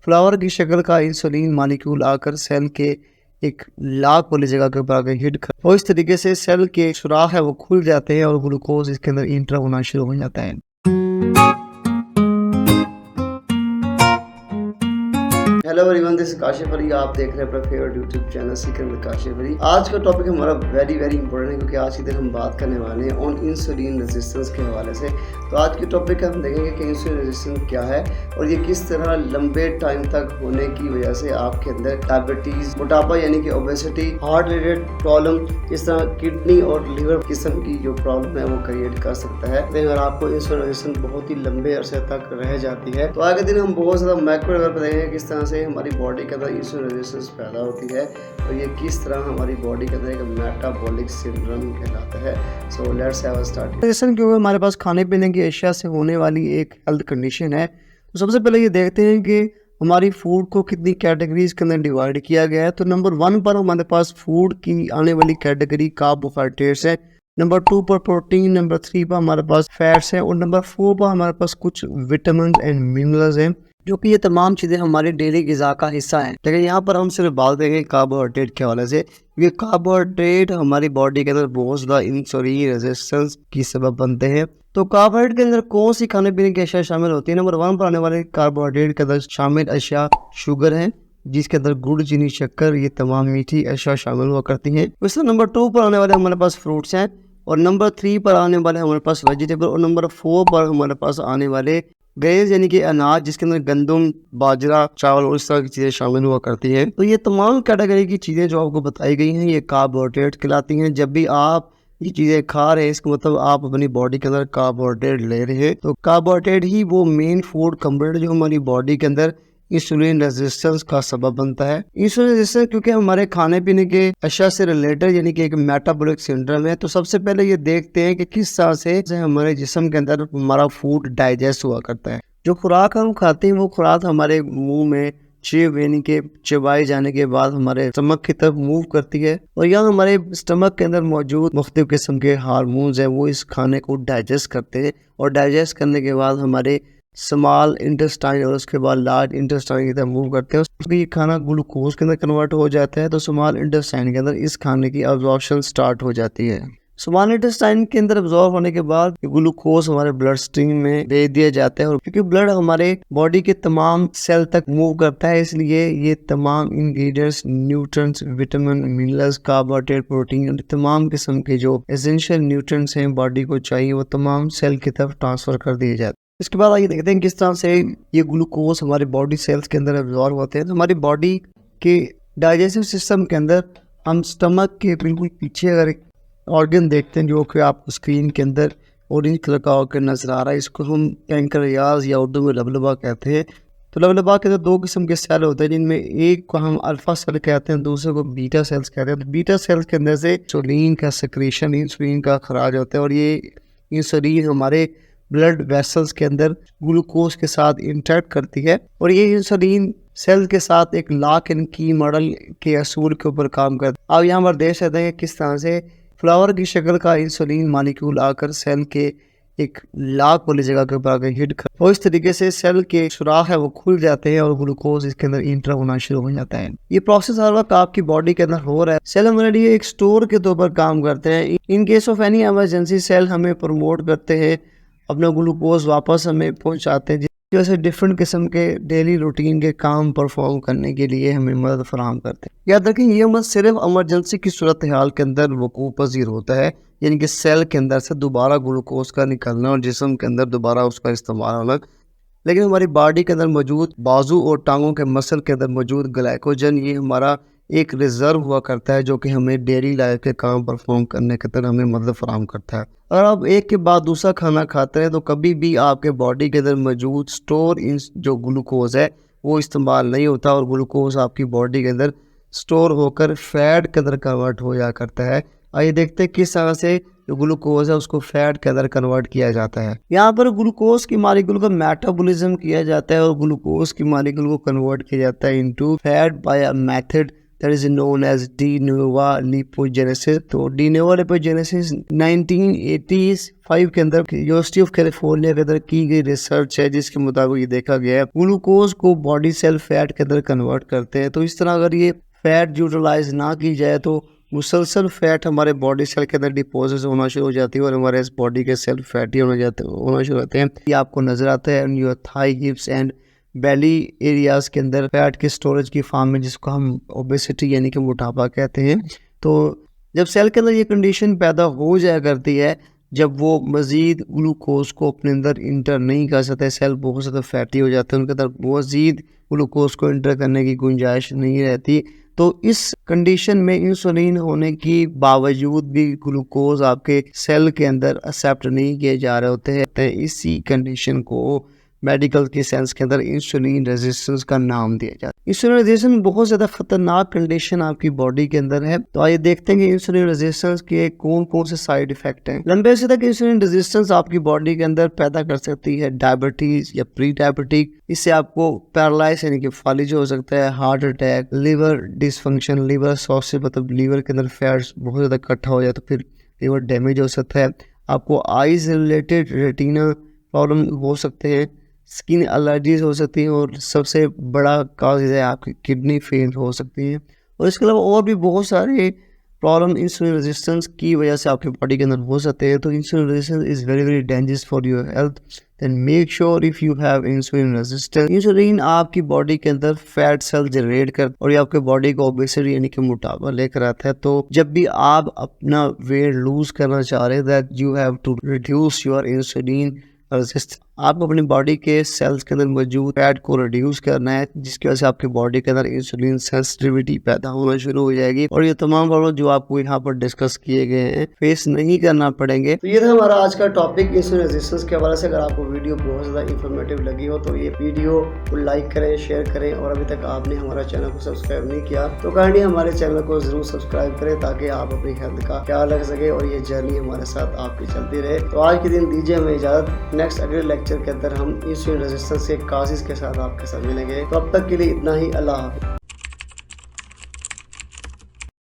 Flower की शक्ल का इंसुलिन मॉलिक्यूल आकर सेल के एक लाक वाली जगह के ऊपर आकर हिट कर और इस तरीके से सेल के सुराख है वो खुल जाते हैं और ग्लूकोज इसके अंदर इंटर होना शुरू हो जाता है। Hello everyone, this is Kashif Ali. आप देख रहे हैं अपना favourite YouTube channel Sikar with Kashif Ali. आज का टॉपिक हमारा वेरी इंपॉर्टेंट है क्योंकि आज की दिन हम बात करने वाले हैं ऑन इंसुलिन रेजिस्टेंस के हवाले से। तो आज के टॉपिक हम देखेंगे कि इंसुलिन रेजिस्टेंस क्या है और ये किस तरह लंबे टाइम तक होने की वजह से आपके अंदर डायबिटीज़, मोटापा यानी कि ओबेसिटी, हार्ट रिलेटेड प्रॉब्लम, इस तरह किडनी और लिवर किस्म की जो प्रॉब्लम है वो क्रिएट कर सकता है। अगर आपको इंसुलिन रेजिस्टेंस बहुत ही लंबे अरसे तक रह जाती है तो आगे दिन हम बहुत ज़्यादा मैक्रो लेवल पर देखेंगे किस तरह से हमारी बॉडी के अंदर इंसुलिन रेजिस्टेंस पैदा होती है और ये किस तरह हमारी बॉडी के अंदर एक मेटाबॉलिक सिंड्रोम कहलाता है। So let's have a start. Resistance क्योंकि हमारे पास खाने पीने की अशिया से होने वाली एक हेल्थ कंडीशन है। तो सबसे पहले ये देखते हैं कि हमारी फूड को कितनी कैटेगरीज के अंदर डिवाइड किया गया है। तो नंबर 1 पर हमारे पास फूड की आने वाली कैटेगरी कार्बोहाइड्रेट्स है, नंबर 2 पर प्रोटीन, नंबर 3 पर हमारे पास फैट्स हैं और नंबर 4 पर हमारे पास कुछ विटामिन एंड मिनरल्स हैं, जो कि ये तमाम चीज़ें हमारी डेली ग़िज़ा का हिस्सा हैं। लेकिन यहाँ पर हम सिर्फ बात करेंगे कार्बोहाइड्रेट के हवाले से। ये कार्बोहाइड्रेट हमारी बॉडी के अंदर बहुत ज़्यादा इंसुलिन रेजिस्टेंस की सबब बनते हैं। तो कार्बोहाइड्रेट के अंदर कौन सी खाने पीने की अशिया शामिल होती है? नंबर 1 पर आने वाले कार्बोहाइड्रेट के अंदर शामिल अशिया शुगर है, जिसके अंदर गुड़, चीनी, शक्कर, ये तमाम मीठी अशिया शामिल हुआ करती हैं। वैसे नंबर 2 पर आने वाले हमारे पास फ्रूट्स हैं और नंबर 3 पर आने वाले हमारे पास वेजिटेबल और नंबर 4 पर हमारे पास आने वाले ग्रेन्स यानी कि अनाज, जिसके अंदर गंदम, बाजरा, चावल और इस तरह की चीज़ें शामिल हुआ करती हैं। तो ये तमाम कैटेगरी की चीज़ें जो आपको बताई गई हैं ये कार्बोहाइड्रेट कहलाती हैं। जब भी आप ये चीज़ें खा रहे हैं इसका मतलब आप अपनी बॉडी के अंदर कार्बोहाइड्रेट ले रहे हैं। तो कार्बोहाइड्रेट ही वो मेन फूड कंपोनेंट जो हमारी बॉडी के अंदर इंसुलिन रेजिस्टेंस का सबब बनता है। इंसुलिन रेजिस्टेंस क्योंकि हमारे खाने पीने के अशिया से रिलेटेड यानी कि एक मेटाबॉलिक सिंड्रोम है। तो सबसे पहले ये देखते हैं कि किस तरह से हमारे जिस्म के अंदर हमारा फूड डाइजेस्ट हुआ करता है। जो खुराक हम खाते हैं वो खुराक हमारे मुंह में यानी कि चबाई जाने के बाद हमारे स्टमक की तरफ मूव करती है और यहाँ हमारे स्टमक के अंदर मौजूद मुख्तलिफ किस्म के हार्मोन्स हैं वो इस खाने को डाइजेस्ट करते हैं और डाइजेस्ट करने के बाद हमारे स्मॉल इंटेस्टाइन और उसके बाद लार्ज इंटेस्टाइन की तरफ मूव करते हैं। उसके ये खाना ग्लूकोज के अंदर कन्वर्ट हो जाता है। तो स्मॉल इंटेस्टाइन के अंदर इस खाने की अब्जॉर्प्शन स्टार्ट हो जाती है। स्मॉल इंटेस्टाइन के अंदर अब्जॉर्ब होने के बाद ग्लूकोज हमारे ब्लड स्ट्रीम में भेज दिया जाता है और क्योंकि ब्लड हमारे बॉडी के तमाम सेल तक मूव करता है इसलिए ये तमाम ingredients, nutrients, vitamin, minerals, carbohydrate, protein, तमाम किस्म के जो एसेंशियल न्यूट्रिएंट्स हैं बॉडी को चाहिए वो तमाम सेल की तरफ ट्रांसफर कर दिए जाते हैं। इसके बाद आइए देखते हैं किस तरह से ये ग्लूकोज हमारे बॉडी सेल्स के अंदर एब्जॉर्ब होते हैं। तो हमारी बॉडी के डाइजेस्टिव सिस्टम के अंदर हम स्टमक के बिल्कुल पीछे अगर एक ऑर्गन देखते हैं जो कि आपको स्क्रीन के अंदर ऑरेंज कलर का ऑर्गन नजर आ रहा है, इसको हम पैंक्रियाज या उर्दू में लबलबा कहते हैं। तो लबलबा के अंदर 2 किस्म के सेल होते हैं जिनमें एक को हम अल्फा सेल कहते हैं, दूसरे को बीटा सेल्स कहते हैं। तो बीटा सेल्स के अंदर से इंसुलिन का सेक्रेशन, इंसुलिन का खराज होता है और ये इंसुलिन हमारे ब्लड वेसल्स के अंदर ग्लूकोज के साथ इंटरेक्ट करती है और ये इंसुलिन सेल के साथ एक लॉक एंड की मॉडल के असूल के ऊपर काम करता है। अब यहाँ पर देख सकते हैं किस तरह से फ्लावर की शक्ल का इंसुलिन मॉलिक्यूल आकर सेल के एक लॉक वाली जगह के ऊपर आकर हिट कर और इस तरीके से सेल के सुराख है वो खुल जाते हैं और ग्लूकोज इसके अंदर इंटर होना शुरू हो जाता है। ये प्रोसेस हर वक्त आपकी बॉडी के अंदर हो रहा है। सेल हमारे लिए एक स्टोर के तौर पर काम करते हैं। In case of any emergency cell हमें प्रमोट करते हैं, अपना ग्लूकोज वापस हमें पहुंचाते हैं, जैसे डिफरेंट किस्म के डेली रूटीन के काम परफॉर्म करने के लिए हमें मदद फराहम करते हैं। याद रखें ये मत सिर्फ इमरजेंसी की सूरत हाल के अंदर वकूफ़ पज़ीर होता है, यानी कि सेल के अंदर से दोबारा ग्लूकोज का निकलना और जिस्म के अंदर दोबारा उसका इस्तेमाल होना। लेकिन हमारी बॉडी के अंदर मौजूद बाजू और टांगों के मसल के अंदर मौजूद ग्लाइकोजन ये हमारा एक रिजर्व हुआ करता है जो कि हमें डेली लाइफ के काम परफॉर्म करने के तरह हमें मदद फराहम करता है। अगर आप एक के बाद दूसरा खाना खाते हैं तो कभी भी आपके बॉडी के अंदर मौजूद स्टोर इन जो ग्लूकोज है वो इस्तेमाल नहीं होता और ग्लूकोज आपकी बॉडी के अंदर स्टोर होकर फैट के अंदर कन्वर्ट हो जा करता है। आइए देखते हैं किस तरह से जो ग्लूकोज है उसको फैट के अंदर कन्वर्ट किया जाता है। यहाँ पर ग्लूकोज की मॉलिक्यूल का मेटाबॉलिज्म किया जाता है और ग्लूकोज की मॉलिक्यूल को कन्वर्ट किया जाता है into fat by a method that is known as de novo lipogenesis. तो डी नोवा लिपोजेनेसिस 1985 के अंदर यूनिवर्सिटी ऑफ कैलिफोर्निया के अंदर की गई रिसर्च है, जिसके मुताबिक ये देखा गया है ग्लूकोज को बॉडी सेल फैट के अंदर कन्वर्ट करते हैं। तो इस तरह अगर ये फैट यूटिलाइज ना की जाए तो मुसलसल फैट हमारे बॉडी सेल के अंदर डिपोजिट होना शुरू हो जाती है और हमारे इस बॉडी के सेल फैटी होना शुरू होते हैं। ये आपको नजर आता है your thigh, hips and belly areas के अंदर फैट के स्टोरेज की फॉर्म में, जिसको हम ओबेसिटी यानी कि मोटापा कहते हैं। तो जब सेल के अंदर ये कंडीशन पैदा हो जाया करती है, जब वो मज़ीद ग्लूकोज को अपने अंदर इंटर नहीं कर सकते, सेल बहुत ज़्यादा फैटी हो जाते हैं, उनके अंदर मज़ीद ग्लूकोज को इंटर करने की गुंजाइश नहीं रहती। तो इस कंडीशन में इंसुलिन होने की बावजूद भी ग्लूकोज आपके सेल के अंदर एक्सेप्ट नहीं किए जा रहे होते हैं। इसी कंडीशन को मेडिकल के सेंस के अंदर इंसुलिन रेजिस्टेंस का नाम दिया जाता है। इंसुलिन रेजिस्टेंस बहुत ज़्यादा खतरनाक कंडीशन आपकी बॉडी के अंदर है। तो आइए देखते हैं कि इंसुलिन रेजिस्टेंस के कौन कौन से साइड इफेक्ट हैं। लंबे अरसे तक इंसुलिन रेजिस्टेंस आपकी बॉडी के अंदर पैदा कर सकती है डायबिटीज या प्री डायबिटिक। इससे आपको पैरालाइज यानी कि फालिज हो सकता है, heart attack, liver dysfunction, liver सॉसिस मतलब लीवर के अंदर फैट्स बहुत ज़्यादा इकट्ठा हो जाए तो फिर लिवर डैमेज हो सकता है। आपको आईज रिलेटेड रेटिना प्रॉब्लम हो सकते हैं, स्किन एलर्जीज हो सकती हैं और सबसे बड़ा काज है आपकी किडनी फेल हो सकती है। और इसके अलावा और भी बहुत सारे प्रॉब्लम इंसुलिन रेजिस्टेंस की वजह से आपकी बॉडी के अंदर हो सकते हैं। तो insulin resistance is very very dangerous for your health. Then make sure if you have insulin resistance. Insulin आपकी बॉडी के अंदर फैट सेल जनरेट कर और ये आपके बॉडी को ओबेसिटी यानी कि मोटापा लेकर आता है। तो जब भी आप अपना वेट लूज करना चाह रहे हैं, that you have to reduce your insulin resistance. आपको अपनी बॉडी के सेल्स के अंदर मौजूद फैट को रिड्यूस करना है, जिसकी वजह से आपकी बॉडी के अंदर इंसुलिन सेंसिटिविटी पैदा होना शुरू हो जाएगी और ये तमाम प्रॉब्लम जो आपको यहाँ पर डिस्कस किए गए हैं फेस नहीं करना पड़ेंगे। तो ये था हमारा आज का टॉपिक इंसुलिन रेजिस्टेंस के हवाले से। अगर आपको वीडियो बहुत ज़्यादा इंफॉर्मेटिव लगी हो तो ये वीडियो को लाइक करें, शेयर करें और अभी तक आपने हमारा चैनल को सब्सक्राइब नहीं किया तो काइंडली हमारे चैनल को ज़रूर सब्सक्राइब करें ताकि आप अपनी हेल्थ का ख्याल रख सके और ये जर्नी हमारे साथ आपकी चलती रहे। तो आज के दिन दीजिए हमें इजाज़त। नेक्स्ट अगले लेक्चर के अंदर हम इंसुलिन रेजिस्टेंस के काजेस के साथ आपके साथ मिलेंगे। तो अब तक के लिए इतना ही। अल्लाह हाफ़िज़।